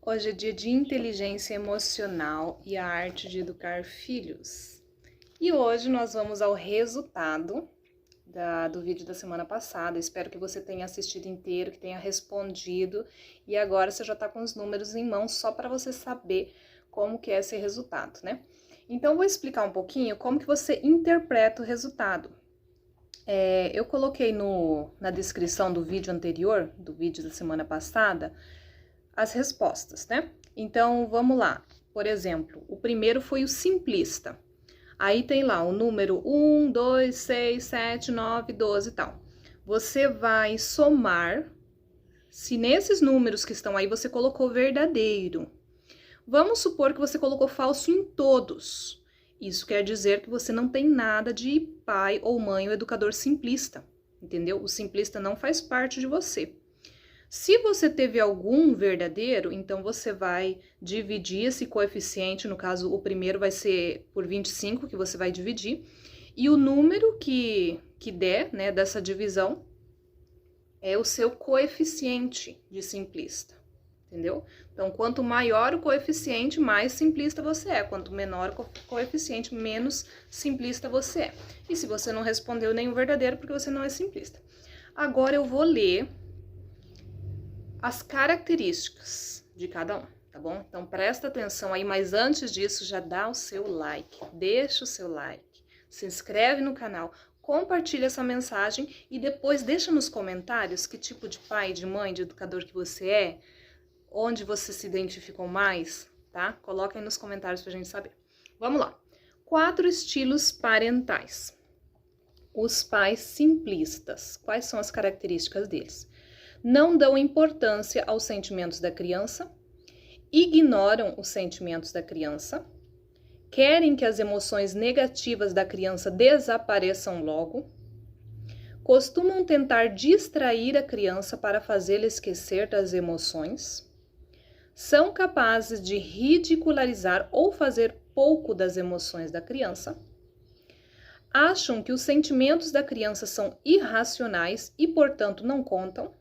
Hoje é dia de inteligência emocional e a arte de educar filhos. E hoje nós vamos ao resultado do vídeo da semana passada. Espero que você tenha assistido inteiro, que tenha respondido. E agora você já está com os números em mãos só para você saber como que é esse resultado, né? Então, eu vou explicar um pouquinho como que você interpreta o resultado. Eu coloquei na descrição do vídeo anterior, do vídeo da semana passada, as respostas, né? Então, vamos lá. Por exemplo, o primeiro foi o simplista. Aí tem lá o número 1, 2, 6, 7, 9, 12 e tal. Você vai somar, se nesses números que estão aí você colocou verdadeiro. Vamos supor que você colocou falso em todos. Isso quer dizer que você não tem nada de pai ou mãe ou educador simplista, entendeu? O simplista não faz parte de você. Se você teve algum verdadeiro, então você vai dividir esse coeficiente, no caso o primeiro vai ser por 25 que você vai dividir, e o número que der, né, dessa divisão é o seu coeficiente de simplista, entendeu? Então, quanto maior o coeficiente, mais simplista você é, quanto menor o coeficiente, menos simplista você é. E se você não respondeu nenhum verdadeiro, porque você não é simplista. Agora eu vou ler as características de cada um, tá bom? Então, presta atenção aí, mas antes disso, já dá o seu like, deixa o seu like, se inscreve no canal, compartilha essa mensagem e depois deixa nos comentários que tipo de pai, de mãe, de educador que você é, onde você se identificou mais, tá? Coloca aí nos comentários pra gente saber. Vamos lá. 4 estilos parentais. Os pais simplistas. Quais são as características deles? Não dão importância aos sentimentos da criança, ignoram os sentimentos da criança, querem que as emoções negativas da criança desapareçam logo, costumam tentar distrair a criança para fazê-la esquecer das emoções, são capazes de ridicularizar ou fazer pouco das emoções da criança, acham que os sentimentos da criança são irracionais e, portanto, não contam,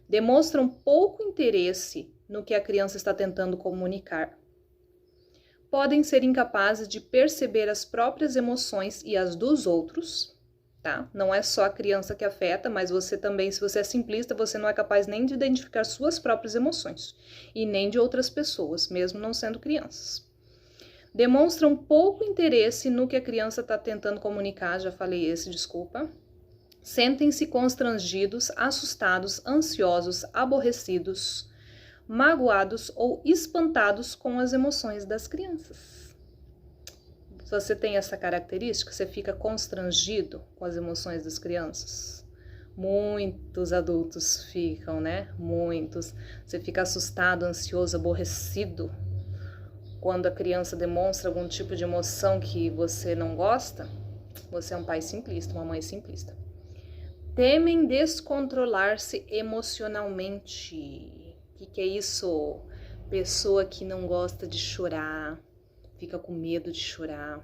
demonstram pouco interesse no que a criança está tentando comunicar. Podem ser incapazes de perceber as próprias emoções e as dos outros, tá? Não é só a criança que afeta, mas você também, se você é simplista, você não é capaz nem de identificar suas próprias emoções e nem de outras pessoas, mesmo não sendo crianças. Demonstram pouco interesse no que a criança está tentando comunicar, já falei esse, desculpa. Sentem-se constrangidos, assustados, ansiosos, aborrecidos, magoados ou espantados com as emoções das crianças. Se você tem essa característica, você fica constrangido com as emoções das crianças. Muitos adultos ficam, né? Muitos. Você fica assustado, ansioso, aborrecido quando a criança demonstra algum tipo de emoção que você não gosta. Você é um pai simplista, uma mãe simplista. Temem descontrolar-se emocionalmente. O que é isso? Pessoa que não gosta de chorar, fica com medo de chorar.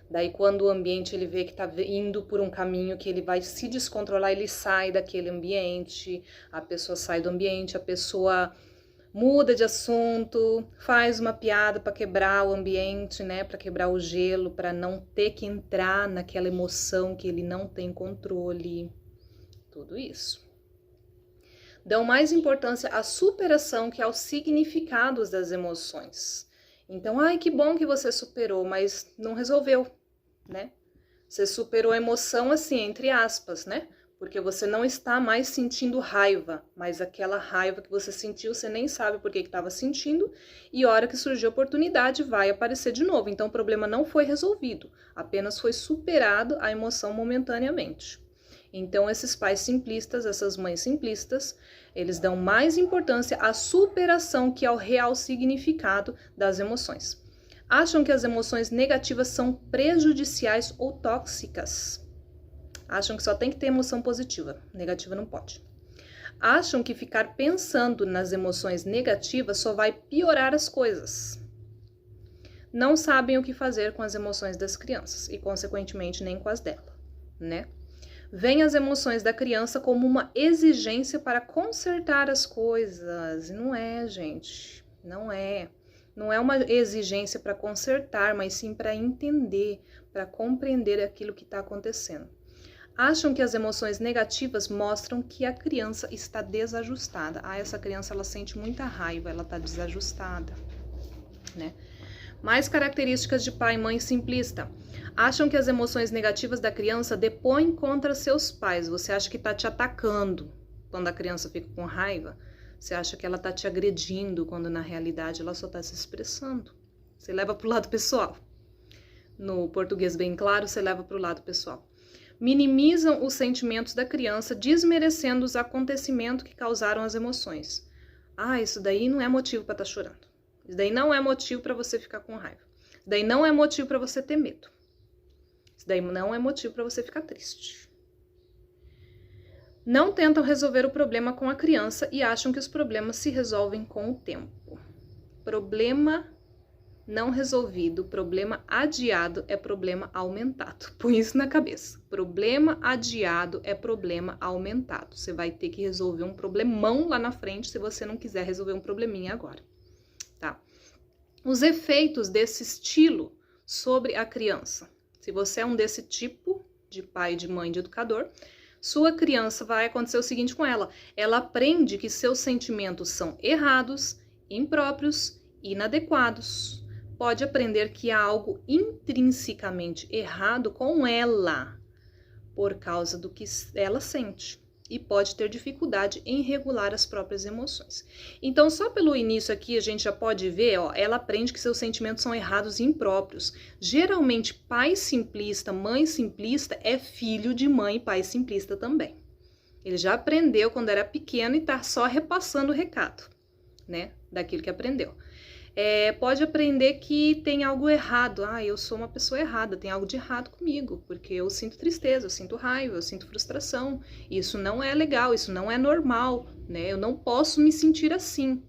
Daí quando o ambiente ele vê que tá indo por um caminho que ele vai se descontrolar, ele sai daquele ambiente, a pessoa sai do ambiente, a pessoa muda de assunto, faz uma piada para quebrar o ambiente, né? Para quebrar o gelo, para não ter que entrar naquela emoção que ele não tem controle. Tudo isso. Dão mais importância à superação que aos significados das emoções. Então, ai, que bom que você superou, mas não resolveu, né? Você superou a emoção assim, entre aspas, né? Porque você não está mais sentindo raiva, mas aquela raiva que você sentiu, você nem sabe por que estava sentindo, e a hora que surgiu a oportunidade vai aparecer de novo. Então, o problema não foi resolvido, apenas foi superado a emoção momentaneamente. Então, esses pais simplistas, essas mães simplistas, eles dão mais importância à superação que ao real significado das emoções. Acham que as emoções negativas são prejudiciais ou tóxicas. Acham que só tem que ter emoção positiva, negativa não pode. Acham que ficar pensando nas emoções negativas só vai piorar as coisas. Não sabem o que fazer com as emoções das crianças e, consequentemente, nem com as dela, né? Veem as emoções da criança como uma exigência para consertar as coisas. Não é, gente. Não é. Não é uma exigência para consertar, mas sim para entender, para compreender aquilo que está acontecendo. Acham que as emoções negativas mostram que a criança está desajustada. Essa criança ela sente muita raiva, ela está desajustada, né? Mais características de pai e mãe simplista. Acham que as emoções negativas da criança depõem contra seus pais. Você acha que está te atacando quando a criança fica com raiva? Você acha que ela está te agredindo quando na realidade ela só está se expressando? Você leva para o lado pessoal. No português bem claro, você leva para o lado pessoal. Minimizam os sentimentos da criança, desmerecendo os acontecimentos que causaram as emoções. Isso daí não é motivo para estar chorando. Isso daí não é motivo para você ficar com raiva. Isso daí não é motivo para você ter medo. Isso daí não é motivo para você ficar triste. Não tentam resolver o problema com a criança e acham que os problemas se resolvem com o tempo. Problema não resolvido, problema adiado é problema aumentado. Põe isso na cabeça. Problema adiado é problema aumentado. Você vai ter que resolver um problemão lá na frente se você não quiser resolver um probleminha agora. Tá? Os efeitos desse estilo sobre a criança. Se você é um desse tipo de pai, de mãe, de educador, sua criança vai acontecer o seguinte com ela. Ela aprende que seus sentimentos são errados, impróprios, inadequados. Pode aprender que há algo intrinsecamente errado com ela por causa do que ela sente. E pode ter dificuldade em regular as próprias emoções. Então, só pelo início aqui, a gente já pode ver, ela aprende que seus sentimentos são errados e impróprios. Geralmente, pai simplista, mãe simplista é filho de mãe e pai simplista também. Ele já aprendeu quando era pequeno e tá só repassando o recado, né, daquilo que aprendeu. Pode aprender que tem algo errado. Eu sou uma pessoa errada, tem algo de errado comigo, porque eu sinto tristeza, eu sinto raiva, eu sinto frustração. Isso não é legal, isso não é normal, né? Eu não posso me sentir assim.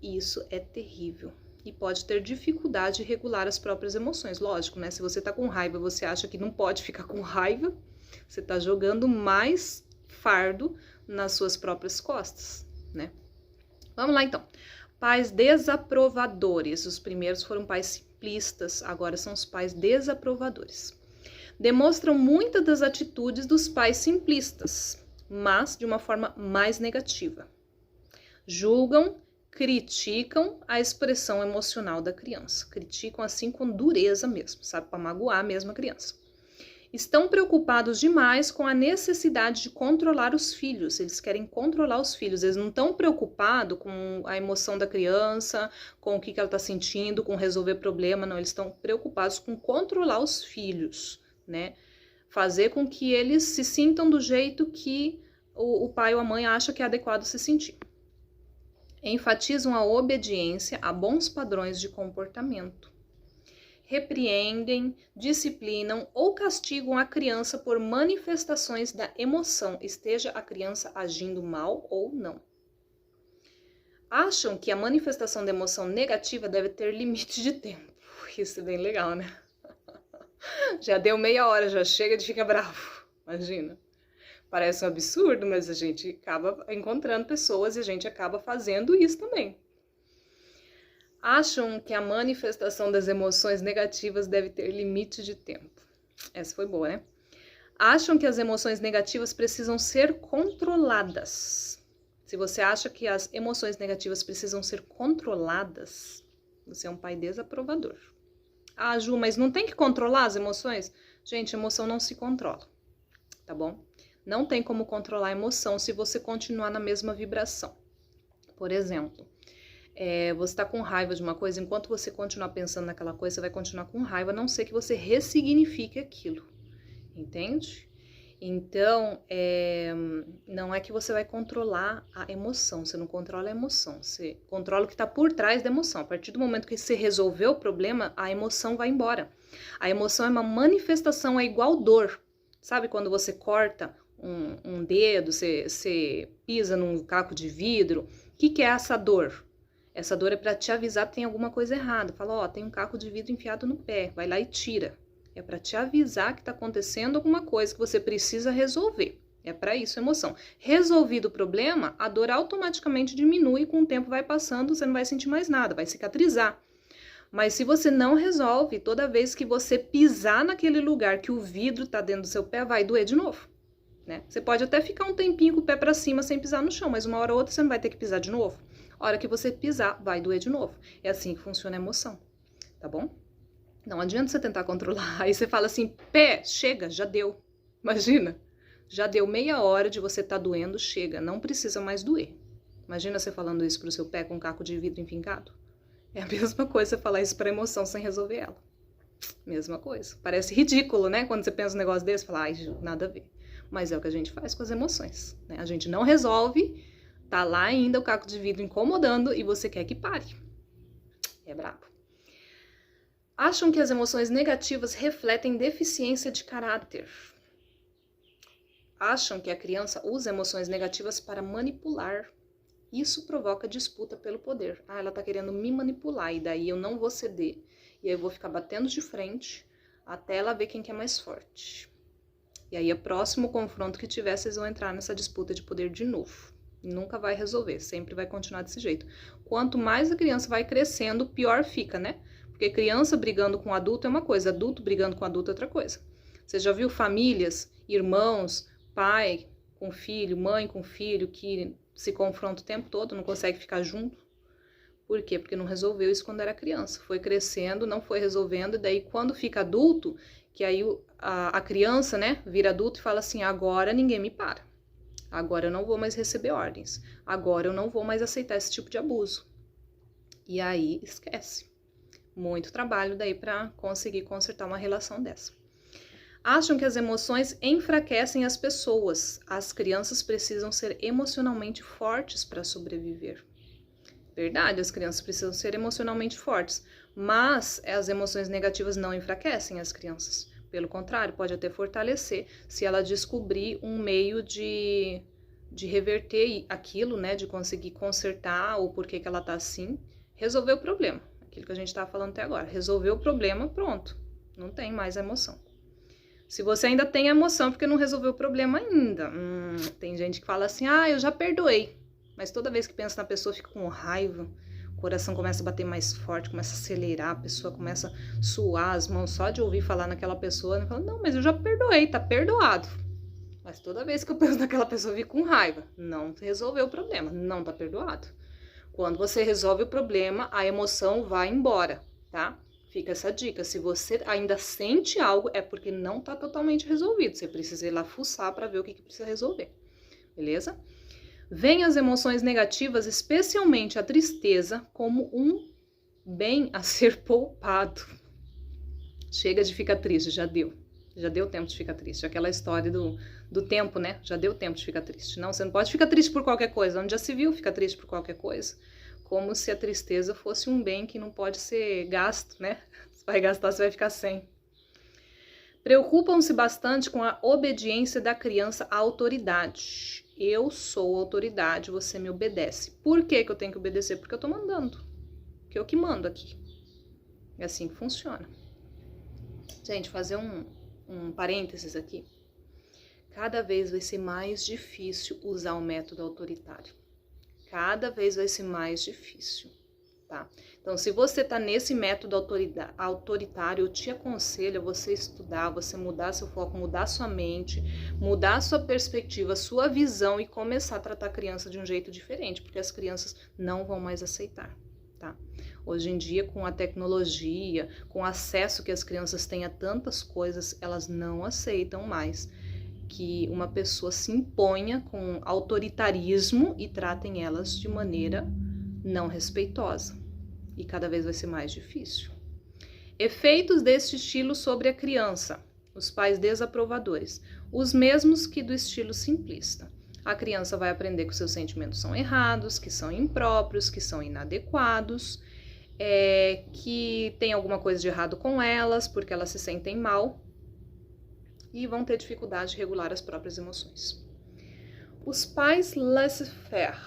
Isso é terrível e pode ter dificuldade de regular as próprias emoções. Lógico, né? Se você tá com raiva, você acha que não pode ficar com raiva, você tá jogando mais fardo nas suas próprias costas, né? Vamos lá, então. Pais desaprovadores. Os primeiros foram pais simplistas, agora são os pais desaprovadores. Demonstram muitas das atitudes dos pais simplistas, mas de uma forma mais negativa. Julgam, criticam a expressão emocional da criança. Criticam assim com dureza mesmo, sabe? Para magoar mesmo a criança. Estão preocupados demais com a necessidade de controlar os filhos. Eles querem controlar os filhos. Eles não estão preocupados com a emoção da criança, com o que ela está sentindo, com resolver problema. Não, eles estão preocupados com controlar os filhos, né? Fazer com que eles se sintam do jeito que o pai ou a mãe acha que é adequado se sentir. Enfatizam a obediência a bons padrões de comportamento. Repreendem, disciplinam ou castigam a criança por manifestações da emoção, esteja a criança agindo mal ou não. Acham que a manifestação da emoção negativa deve ter limite de tempo. Isso é bem legal, né? Já deu meia hora, já chega de ficar bravo. Imagina. Parece um absurdo, mas a gente acaba encontrando pessoas e a gente acaba fazendo isso também. Acham que a manifestação das emoções negativas deve ter limite de tempo. Essa foi boa, né? Acham que as emoções negativas precisam ser controladas. Se você acha que as emoções negativas precisam ser controladas, você é um pai desaprovador. Ju, mas não tem que controlar as emoções? Gente, emoção não se controla, tá bom? Não tem como controlar a emoção se você continuar na mesma vibração. Por exemplo, você está com raiva de uma coisa, enquanto você continuar pensando naquela coisa, você vai continuar com raiva, a não ser que você ressignifique aquilo, entende? Então, não é que você vai controlar a emoção, você não controla a emoção, você controla o que está por trás da emoção. A partir do momento que você resolveu o problema, a emoção vai embora. A emoção é uma manifestação, é igual dor. Sabe quando você corta um dedo, você pisa num caco de vidro, o que é essa dor? Essa dor é para te avisar que tem alguma coisa errada. Fala, tem um caco de vidro enfiado no pé, vai lá e tira. É para te avisar que está acontecendo alguma coisa que você precisa resolver. É para isso a emoção. Resolvido o problema, a dor automaticamente diminui, com o tempo vai passando, você não vai sentir mais nada, vai cicatrizar. Mas se você não resolve, toda vez que você pisar naquele lugar que o vidro está dentro do seu pé, vai doer de novo. Né? Você pode até ficar um tempinho com o pé para cima sem pisar no chão, mas uma hora ou outra você não vai ter que pisar de novo. A hora que você pisar, vai doer de novo. É assim que funciona a emoção, tá bom? Não adianta você tentar controlar. Aí você fala assim, pé, chega, já deu. Imagina, já deu meia hora de você estar doendo, chega, não precisa mais doer. Imagina você falando isso pro seu pé com um caco de vidro enfincado. É a mesma coisa você falar isso pra emoção sem resolver ela. Mesma coisa. Parece ridículo, né? Quando você pensa um negócio desse, fala, ai, nada a ver. Mas é o que a gente faz com as emoções, né? A gente não resolve, tá lá ainda o caco de vidro incomodando e você quer que pare. É brabo. Acham que as emoções negativas refletem deficiência de caráter. Acham que a criança usa emoções negativas para manipular. Isso provoca disputa pelo poder. Ah, ela tá querendo me manipular e daí eu não vou ceder. E aí eu vou ficar batendo de frente até ela ver quem que é mais forte. E aí, o próximo confronto que tiver, vocês vão entrar nessa disputa de poder de novo. Nunca vai resolver, sempre vai continuar desse jeito. Quanto mais a criança vai crescendo, pior fica, né? Porque criança brigando com adulto é uma coisa, adulto brigando com adulto é outra coisa. Você já viu famílias, irmãos, pai com filho, mãe com filho, que se confrontam o tempo todo, não consegue ficar junto? Por quê? Porque não resolveu isso quando era criança. Foi crescendo, não foi resolvendo, e daí quando fica adulto, que aí a criança, né, vira adulto e fala assim, agora ninguém me para. Agora eu não vou mais receber ordens. Agora eu não vou mais aceitar esse tipo de abuso. E aí esquece. Muito trabalho daí para conseguir consertar uma relação dessa. Acham que as emoções enfraquecem as pessoas. As crianças precisam ser emocionalmente fortes para sobreviver. Verdade, as crianças precisam ser emocionalmente fortes, mas as emoções negativas não enfraquecem as crianças. Pelo contrário, pode até fortalecer se ela descobrir um meio de reverter aquilo, né, de conseguir consertar o porquê que ela tá assim, resolver o problema. Aquilo que a gente estava falando até agora. Resolver o problema, pronto. Não tem mais a emoção. Se você ainda tem a emoção porque não resolveu o problema ainda. Tem gente que fala assim, eu já perdoei. Mas toda vez que pensa na pessoa, fica com raiva, o coração começa a bater mais forte, começa a acelerar, a pessoa começa a suar as mãos só de ouvir falar naquela pessoa. Ela fala, não, mas eu já perdoei, tá perdoado. Mas toda vez que eu penso naquela pessoa, eu fico com raiva. Não resolveu o problema, não tá perdoado. Quando você resolve o problema, a emoção vai embora, tá? Fica essa dica, se você ainda sente algo, é porque não tá totalmente resolvido. Você precisa ir lá fuçar para ver o que precisa resolver, beleza? Veem as emoções negativas, especialmente a tristeza, como um bem a ser poupado. Chega de ficar triste, já deu. Já deu tempo de ficar triste. Aquela história do tempo, né? Já deu tempo de ficar triste. Não, você não pode ficar triste por qualquer coisa. Onde já se viu ficar triste por qualquer coisa? Como se a tristeza fosse um bem que não pode ser gasto, né? Se vai gastar, você vai ficar sem. Preocupam-se bastante com a obediência da criança à autoridade. Eu sou autoridade, você me obedece. Por que eu tenho que obedecer? Porque eu tô mandando. Porque eu que mando aqui. É assim que funciona. Gente, fazer um parênteses aqui. Cada vez vai ser mais difícil usar o método autoritário. Cada vez vai ser mais difícil, tá? Então, se você tá nesse método autoritário, eu te aconselho a você estudar, você mudar seu foco, mudar sua mente, mudar sua perspectiva, sua visão e começar a tratar a criança de um jeito diferente, porque as crianças não vão mais aceitar, tá? Hoje em dia, com a tecnologia, com o acesso que as crianças têm a tantas coisas, elas não aceitam mais que uma pessoa se imponha com autoritarismo e tratem elas de maneira não respeitosa. E cada vez vai ser mais difícil. Efeitos deste estilo sobre a criança. Os pais desaprovadores. Os mesmos que do estilo simplista. A criança vai aprender que os seus sentimentos são errados, que são impróprios, que são inadequados, que tem alguma coisa de errado com elas, porque elas se sentem mal. E vão ter dificuldade de regular as próprias emoções. Os pais laissez-faire,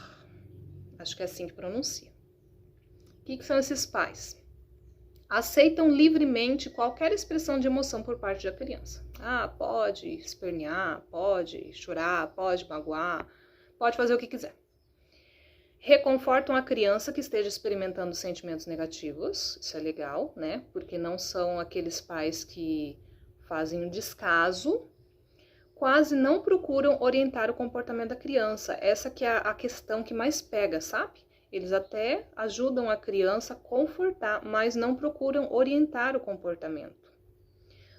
acho que é assim que pronuncia. O que são esses pais? aceitam livremente qualquer expressão de emoção por parte da criança. Ah, pode espernear, pode chorar, pode magoar, pode fazer o que quiser. Reconfortam a criança que esteja experimentando sentimentos negativos, isso é legal, né? Porque não são aqueles pais que fazem um descaso, quase não procuram orientar o comportamento da criança. Essa que é a questão que mais pega, sabe? Eles até ajudam a criança a confortar, mas não procuram orientar o comportamento.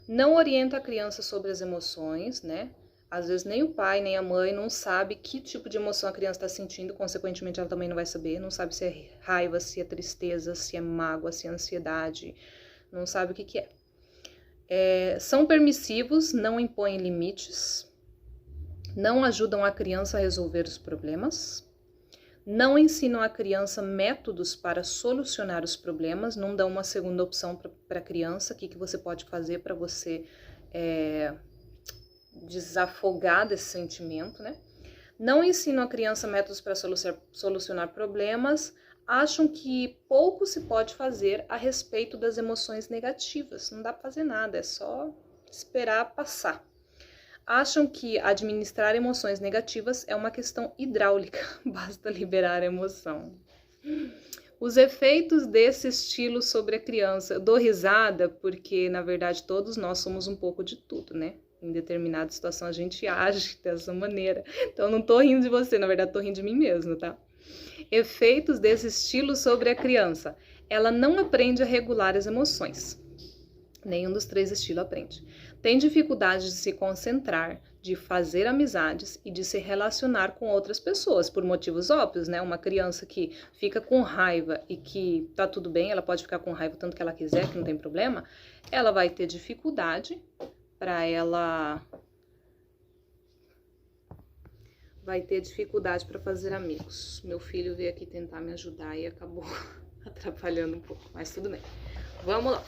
Não orienta a criança sobre as emoções, né? Às vezes nem o pai, nem a mãe não sabe que tipo de emoção a criança está sentindo, consequentemente ela também não vai saber, não sabe se é raiva, se é tristeza, se é mágoa, se é ansiedade, não sabe o que é. São permissivos, não impõem limites, não ajudam a criança a resolver os problemas, não ensinam a criança métodos para solucionar os problemas, não dão uma segunda opção para a criança, o que você pode fazer para você desafogar desse sentimento, né? Não ensinam a criança métodos para solucionar problemas, acham que pouco se pode fazer a respeito das emoções negativas, não dá para fazer nada, é só esperar passar. Acham que administrar emoções negativas é uma questão hidráulica, basta liberar a emoção. Os efeitos desse estilo sobre a criança, eu dou risada porque, na verdade, todos nós somos um pouco de tudo, né? Em determinada situação a gente age dessa maneira. Então eu não tô rindo de você, na verdade tô rindo de mim mesma, tá? Efeitos desse estilo sobre a criança. Ela não aprende a regular as emoções. Nenhum dos três estilos aprende. Tem dificuldade de se concentrar, de fazer amizades e de se relacionar com outras pessoas, por motivos óbvios, né? Uma criança que fica com raiva e que tá tudo bem, ela pode ficar com raiva o tanto que ela quiser, que não tem problema, ela vai ter dificuldade para fazer amigos. Meu filho veio aqui tentar me ajudar e acabou atrapalhando um pouco, mas tudo bem. Vamos lá.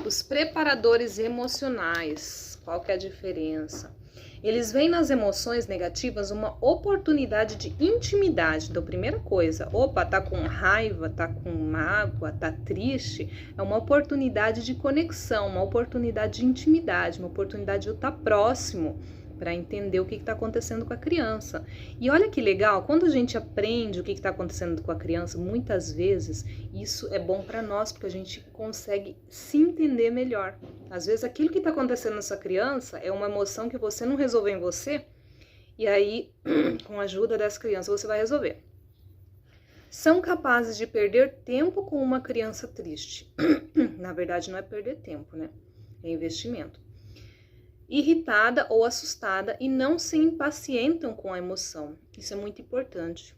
Os preparadores emocionais, qual que é a diferença? Eles veem nas emoções negativas uma oportunidade de intimidade. Então, primeira coisa, opa, tá com raiva, tá com mágoa, tá triste, é uma oportunidade de conexão, uma oportunidade de intimidade, uma oportunidade de eu estar próximo para entender o que está acontecendo com a criança. E olha que legal, quando a gente aprende o que está acontecendo com a criança, muitas vezes isso é bom para nós, porque a gente consegue se entender melhor. Às vezes aquilo que está acontecendo nessa criança é uma emoção que você não resolveu em você, e aí, com a ajuda dessa criança, você vai resolver. São capazes de perder tempo com uma criança triste. Na verdade, não é perder tempo, né? É investimento. Irritada ou assustada e não se impacientam com a emoção. Isso é muito importante,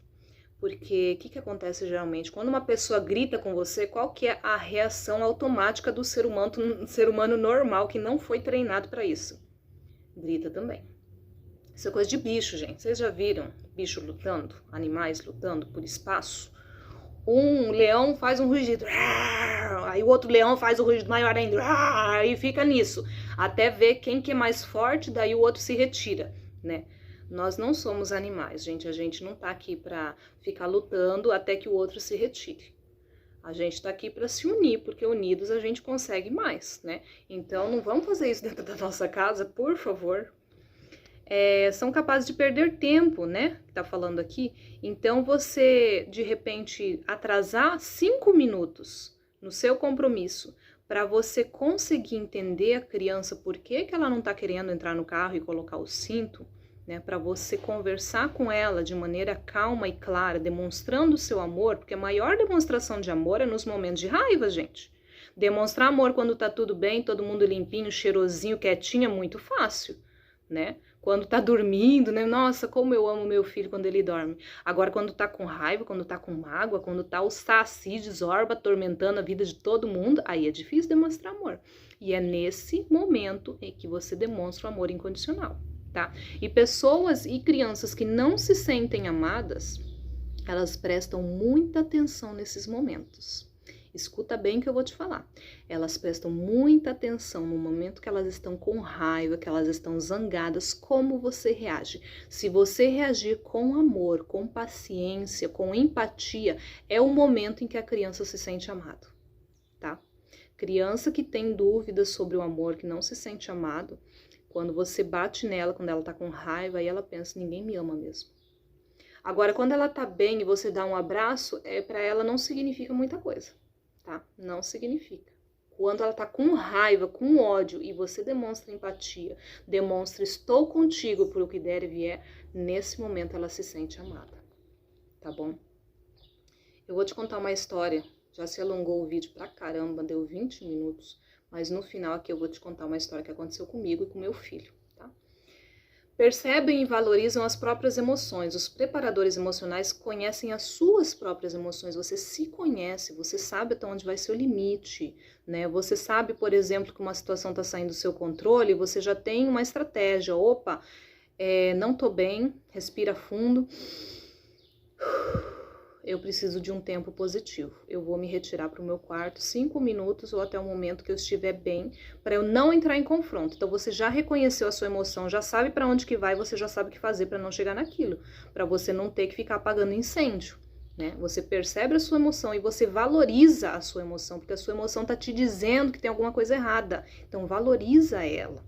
porque o que acontece geralmente? Quando uma pessoa grita com você, qual que é a reação automática do ser humano normal que não foi treinado para isso? Grita também. Isso é coisa de bicho, gente. Vocês já viram bicho lutando? Animais lutando por espaço? Um leão faz um rugido, aí o outro leão faz o rugido maior ainda, e fica nisso, até ver quem que é mais forte, daí o outro se retira, né? Nós não somos animais, gente, a gente não tá aqui pra ficar lutando até que o outro se retire. A gente tá aqui pra se unir, porque unidos a gente consegue mais, né? Então não vamos fazer isso dentro da nossa casa, por favor. São capazes de perder tempo, né? Que tá falando aqui. Então, você, de repente, atrasar 5 minutos no seu compromisso para você conseguir entender a criança por que ela não tá querendo entrar no carro e colocar o cinto, né? Para você conversar com ela de maneira calma e clara, demonstrando o seu amor, porque a maior demonstração de amor é nos momentos de raiva, gente. Demonstrar amor quando tá tudo bem, todo mundo limpinho, cheirosinho, quietinho, é muito fácil, né? Quando tá dormindo, né? Nossa, como eu amo meu filho quando ele dorme. Agora, quando tá com raiva, quando tá com mágoa, quando tá o saci de Zorba atormentando a vida de todo mundo, aí é difícil demonstrar amor. E é nesse momento em que você demonstra o amor incondicional, tá? E pessoas e crianças que não se sentem amadas, elas prestam muita atenção nesses momentos. Escuta bem o que eu vou te falar. Elas prestam muita atenção no momento que elas estão com raiva, que elas estão zangadas, como você reage. Se você reagir com amor, com paciência, com empatia, é o momento em que a criança se sente amada, tá? Criança que tem dúvidas sobre o amor, que não se sente amado, quando você bate nela, quando ela tá com raiva, aí ela pensa, ninguém me ama mesmo. Agora, quando ela tá bem e você dá um abraço, para ela não significa muita coisa, tá? Não significa. Quando ela tá com raiva, com ódio, e você demonstra empatia, demonstra estou contigo por o que der e vier, nesse momento ela se sente amada, tá bom? Eu vou te contar uma história, já se alongou o vídeo pra caramba, deu 20 minutos, mas no final aqui eu vou te contar uma história que aconteceu comigo e com meu filho, tá? Percebem e valorizam as próprias emoções. Os preparadores emocionais conhecem as suas próprias emoções. Você se conhece, você sabe até onde vai ser o limite, né? Você sabe, por exemplo, que uma situação está saindo do seu controle, você já tem uma estratégia. Opa, não tô bem, respira fundo. Eu preciso de um tempo positivo. Eu vou me retirar para o meu quarto 5 minutos ou até o momento que eu estiver bem, para eu não entrar em confronto. Então você já reconheceu a sua emoção, já sabe para onde que vai, você já sabe o que fazer para não chegar naquilo, para você não ter que ficar apagando incêndio, né? Você percebe a sua emoção e você valoriza a sua emoção, porque a sua emoção está te dizendo que tem alguma coisa errada. Então valoriza ela.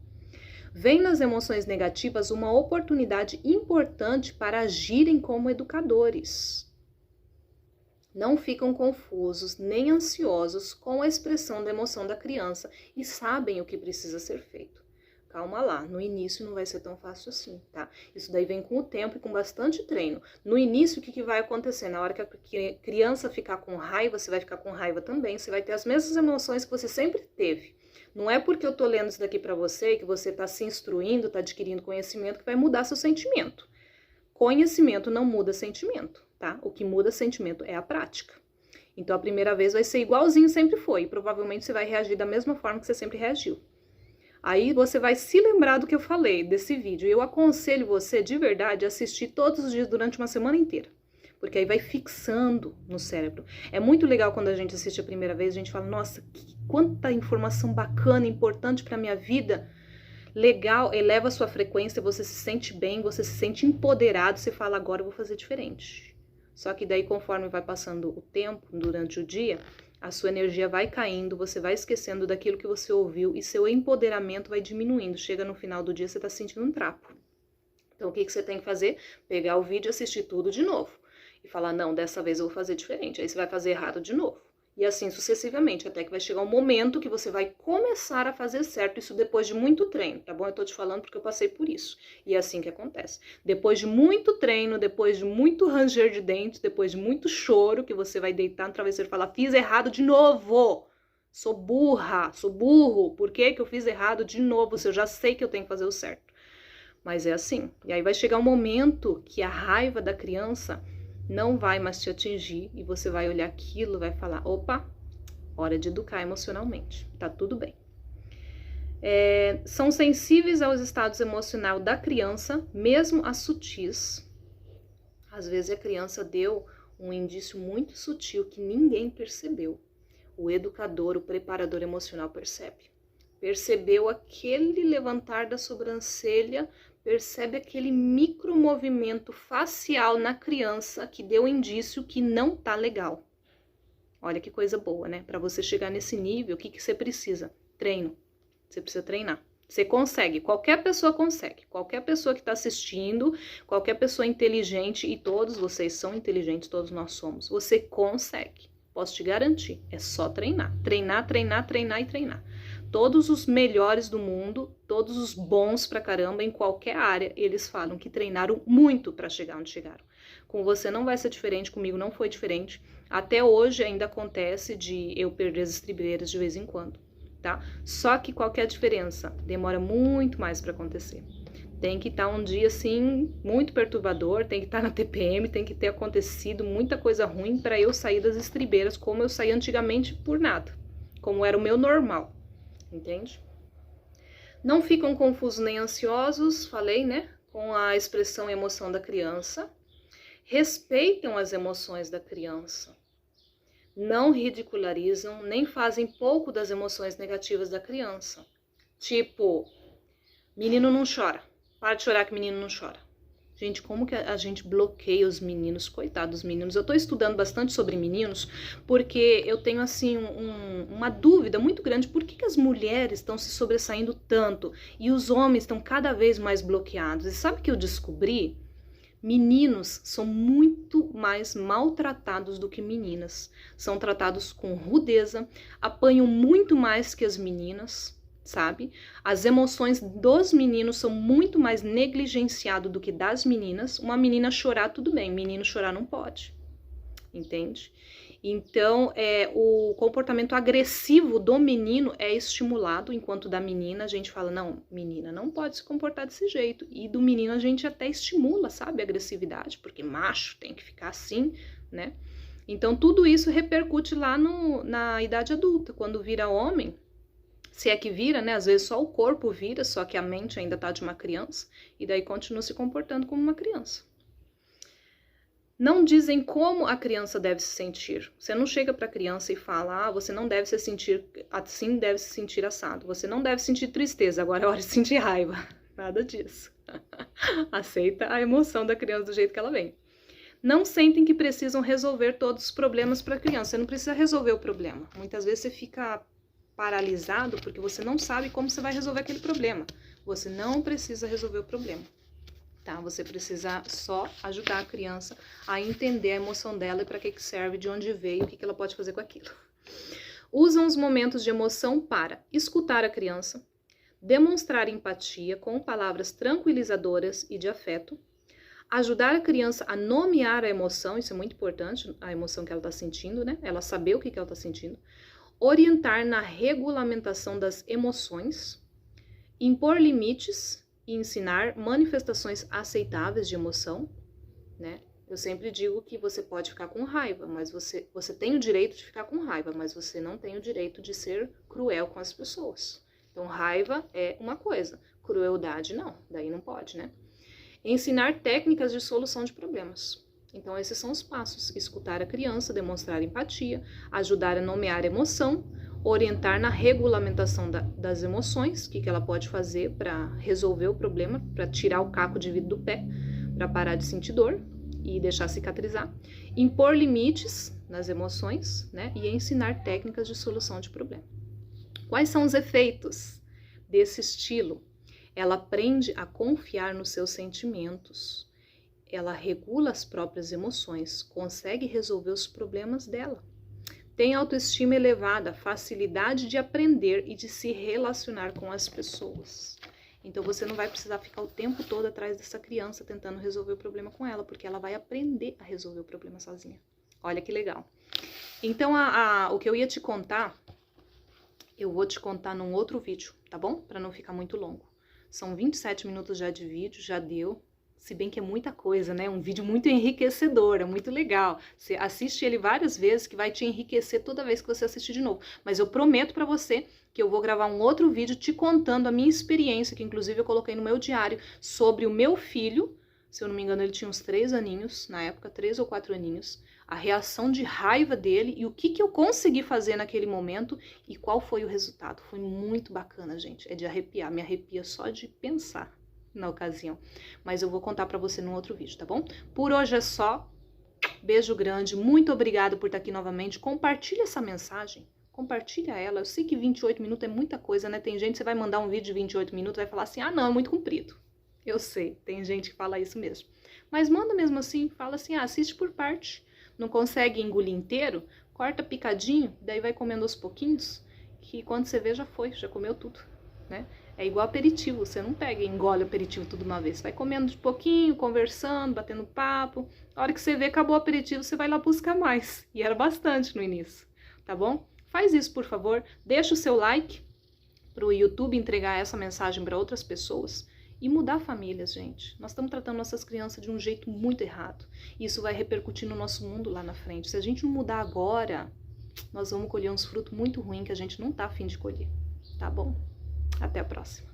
Vem nas emoções negativas uma oportunidade importante para agirem como educadores. Não ficam confusos nem ansiosos com a expressão da emoção da criança e sabem o que precisa ser feito. Calma lá, no início não vai ser tão fácil assim, tá? Isso daí vem com o tempo e com bastante treino. No início, o que vai acontecer? Na hora que a criança ficar com raiva, você vai ficar com raiva também, você vai ter as mesmas emoções que você sempre teve. Não é porque eu tô lendo isso daqui pra você, que você tá se instruindo, tá adquirindo conhecimento, que vai mudar seu sentimento. Conhecimento não muda sentimento, tá? O que muda sentimento é a prática. Então, a primeira vez vai ser igualzinho sempre foi. E provavelmente você vai reagir da mesma forma que você sempre reagiu. Aí você vai se lembrar do que eu falei desse vídeo. Eu aconselho você, de verdade, a assistir todos os dias durante uma semana inteira. Porque aí vai fixando no cérebro. É muito legal quando a gente assiste a primeira vez, a gente fala, nossa, quanta informação bacana, importante pra minha vida. Legal, eleva a sua frequência, você se sente bem, você se sente empoderado, você fala, agora eu vou fazer diferente. Só que daí, conforme vai passando o tempo, durante o dia, a sua energia vai caindo, você vai esquecendo daquilo que você ouviu e seu empoderamento vai diminuindo. Chega no final do dia, você tá sentindo um trapo. Então, o que você tem que fazer? Pegar o vídeo e assistir tudo de novo. E falar, não, dessa vez eu vou fazer diferente. Aí você vai fazer errado de novo. E assim sucessivamente, até que vai chegar um momento que você vai começar a fazer certo, isso depois de muito treino, tá bom? Eu tô te falando porque eu passei por isso. E é assim que acontece. Depois de muito treino, depois de muito ranger de dentes, depois de muito choro, que você vai deitar no travesseiro e falar, fiz errado de novo! Sou burra, sou burro, por que que eu fiz errado de novo se eu já sei que eu tenho que fazer o certo? Mas é assim. E aí vai chegar um momento que a raiva da criança não vai mais te atingir e você vai olhar aquilo e vai falar, opa, hora de educar emocionalmente, tá tudo bem. São sensíveis aos estados emocionais da criança, mesmo as sutis. Às vezes a criança deu um indício muito sutil que ninguém percebeu. O educador, o preparador emocional percebe. Percebeu aquele levantar da sobrancelha, percebe aquele micro movimento facial na criança que deu indício que não tá legal. Olha que coisa boa, né? Para você chegar nesse nível, o que você precisa? Treino. Você precisa treinar. Você consegue, qualquer pessoa consegue. Qualquer pessoa que está assistindo, qualquer pessoa inteligente, e todos vocês são inteligentes, todos nós somos. Você consegue. Posso te garantir. É só treinar. Treinar, treinar, treinar e treinar. Todos os melhores do mundo, todos os bons pra caramba em qualquer área, eles falam que treinaram muito para chegar onde chegaram. Com você não vai ser diferente, comigo não foi diferente. Até hoje ainda acontece de eu perder as estribeiras de vez em quando, tá? Só que qual que é a diferença? Demora muito mais para acontecer. Tem que estar um dia assim muito perturbador, tem que estar na TPM, tem que ter acontecido muita coisa ruim para eu sair das estribeiras como eu saí antigamente por nada, como era o meu normal. Entende? Não ficam confusos nem ansiosos, falei, né? Com a expressão e emoção da criança. Respeitam as emoções da criança. Não ridicularizam, nem fazem pouco das emoções negativas da criança. Tipo, menino não chora. Para de chorar que menino não chora. Gente, como que a gente bloqueia os meninos? Coitados dos meninos. Eu tô estudando bastante sobre meninos porque eu tenho, assim, uma dúvida muito grande. Por que as mulheres estão se sobressaindo tanto e os homens estão cada vez mais bloqueados? E sabe o que eu descobri? Meninos são muito mais maltratados do que meninas. São tratados com rudeza, apanham muito mais que as meninas, sabe? As emoções dos meninos são muito mais negligenciadas do que das meninas. Uma menina chorar, tudo bem, menino chorar não pode, entende? Então, o comportamento agressivo do menino é estimulado, enquanto da menina a gente fala, não, menina não pode se comportar desse jeito. E do menino a gente até estimula, sabe, a agressividade, porque macho tem que ficar assim, né? Então, tudo isso repercute lá na idade adulta, quando vira homem. Se é que vira, né? Às vezes só o corpo vira, só que a mente ainda tá de uma criança, e daí continua se comportando como uma criança. Não dizem como a criança deve se sentir. Você não chega para a criança e fala, você não deve se sentir assim, deve se sentir assado. Você não deve sentir tristeza, agora é hora de sentir raiva. Nada disso. Aceita a emoção da criança do jeito que ela vem. Não sentem que precisam resolver todos os problemas para a criança. Você não precisa resolver o problema. Muitas vezes você fica paralisado porque você não sabe como você vai resolver aquele problema. Você não precisa resolver o problema. Tá? Você precisa só ajudar a criança a entender a emoção dela e para que serve, de onde veio, o que ela pode fazer com aquilo. Usam os momentos de emoção para escutar a criança, demonstrar empatia com palavras tranquilizadoras e de afeto, ajudar a criança a nomear a emoção, isso é muito importante, a emoção que ela está sentindo, né? Ela saber o que ela está sentindo, orientar na regulamentação das emoções, impor limites e ensinar manifestações aceitáveis de emoção, né? Eu sempre digo que você pode ficar com raiva, mas você tem o direito de ficar com raiva, mas você não tem o direito de ser cruel com as pessoas. Então, raiva é uma coisa, crueldade não, daí não pode, né? Ensinar técnicas de solução de problemas. Então, esses são os passos: escutar a criança, demonstrar empatia, ajudar a nomear a emoção, orientar na regulamentação das emoções, o que ela pode fazer para resolver o problema, para tirar o caco de vidro do pé, para parar de sentir dor e deixar cicatrizar, impor limites nas emoções, né, e ensinar técnicas de solução de problema. Quais são os efeitos desse estilo? Ela aprende a confiar nos seus sentimentos, ela regula as próprias emoções, consegue resolver os problemas dela. Tem autoestima elevada, facilidade de aprender e de se relacionar com as pessoas. Então você não vai precisar ficar o tempo todo atrás dessa criança tentando resolver o problema com ela, porque ela vai aprender a resolver o problema sozinha. Olha que legal. Então o que eu ia te contar, eu vou te contar num outro vídeo, tá bom? Para não ficar muito longo. São 27 minutos já de vídeo, já deu. Se bem que é muita coisa, né? Um vídeo muito enriquecedor, é muito legal. Você assiste ele várias vezes, que vai te enriquecer toda vez que você assistir de novo. Mas eu prometo pra você que eu vou gravar um outro vídeo te contando a minha experiência, que inclusive eu coloquei no meu diário, sobre o meu filho. Se eu não me engano, ele tinha uns 3 aninhos, na época, 3 ou 4 aninhos. A reação de raiva dele e o que eu consegui fazer naquele momento e qual foi o resultado. Foi muito bacana, gente. É de arrepiar, me arrepia só de pensar na ocasião, mas eu vou contar pra você num outro vídeo, tá bom? Por hoje é só, beijo grande, muito obrigada por estar aqui novamente, compartilha essa mensagem, compartilha ela, eu sei que 28 minutos é muita coisa, né? Tem gente que você vai mandar um vídeo de 28 minutos e vai falar assim, não, é muito comprido, eu sei, tem gente que fala isso mesmo, mas manda mesmo assim, fala assim, assiste por parte, não consegue engolir inteiro, corta picadinho, daí vai comendo aos pouquinhos, que quando você vê já foi, já comeu tudo, né? É igual aperitivo, você não pega e engole o aperitivo tudo uma vez. Você vai comendo de pouquinho, conversando, batendo papo. A hora que você vê, acabou o aperitivo, você vai lá buscar mais. E era bastante no início, tá bom? Faz isso, por favor. Deixa o seu like para o YouTube entregar essa mensagem para outras pessoas. E mudar famílias, gente. Nós estamos tratando nossas crianças de um jeito muito errado. E isso vai repercutir no nosso mundo lá na frente. Se a gente não mudar agora, nós vamos colher uns frutos muito ruins que a gente não tá a fim de colher. Tá bom? Até a próxima.